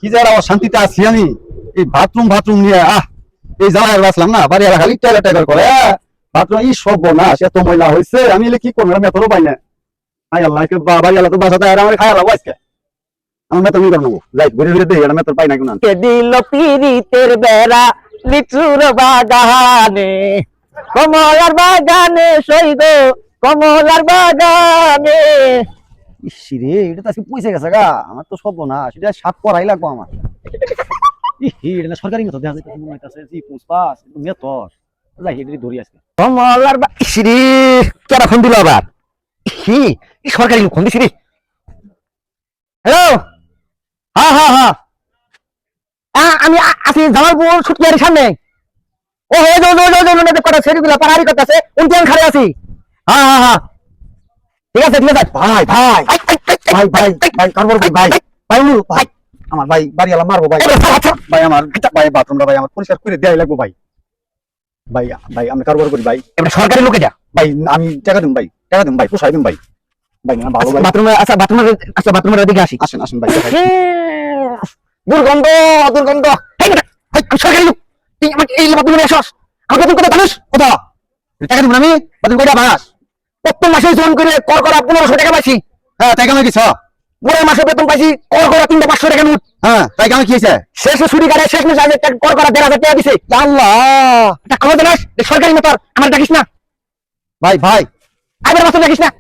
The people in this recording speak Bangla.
কি যে আর শান্তিতে আছি আমি এই বাথরুম নিয়ে এই জ্বালায় বাঁচলাম না বাড়ি আর খালি টাইগার করে বাথরুম এই সব না সে তো ময়লা হয়েছে আমি কি করবো আমি এত পাই না আই আল্লাহ বাড়ি আল্লাহ তো বাসাতে আর আমার খাওয়া লাগবো আজকে আমার মেতন নিয়ে নেবো যাই ঘুরে ঘুরে দেখি এটা মেতন পাই না কিনা দিল পিরিতের বেড়া লিচুর বাগানে কমলার বাগানে শহীদ কমলার বাগানে ইসিরে এটা তো আজকে পয়সা গেছে গা আমার তো সব না সেটা সাত পড়াই লাগবো আমার এটা সরকারি মেথড দেখা যাচ্ছে মনে হইতাছে জি পুষ্পাস মেথড যাই হেডি ধরি আজকে কমলার শ্রী কেরা ফোন দিল আবার কি সরকারি ফোন দিছি রে হ্যালো হ্যাঁ আমি আছি জামালপুর ছুটকিয়ারির সামনে ও হয়ে যাও কথা সেরিগুলা পাহাড়ি কথা আছে উনটি আমি খাড়ে আছি হ্যাঁ ঠিক আছে ভাই কারবার ভাই ভাই আমার ভাই বাড়িওয়ালা মারবো ভাই ভাই আমার ভাই বাথরুমটা ভাই আমার পরিষ্কার করে দেয়াই লাগবো ভাই ভাই ভাই আমি কারবার করি ভাই এবার সরকারি লোকে যা ভাই আমি টাকা দিন ভাই পোষাই দিন ভাই ভাই না ভালো ভাই বাথরুমের দিকে আসি আসেন ভাই দুর্গন্ধ সরকারি লোক তুই আমাকে এই বাথরুমে আসস আমাকে তুই কথা জানিস কথা টাকা দিন আমি বাথরুম কইরা বাস প্রত্যেক মাসে জোন করে কর করা 1500 টাকা পাইছি হ্যাঁ তাই কেমন কিছু পরের মাসে বেতন পাইছি কর করা 500 টাকা নোট হ্যাঁ তাই কেমন কি হয়েছে শেষে ছুটি কাটে শেষ মাসে আগে কর করা 1500 টাকা দিছে আল্লাহ এটা খবর জানাস সরকারি মোটর আমার ডাকিস না ভাই আবার মাসে ডাকিস না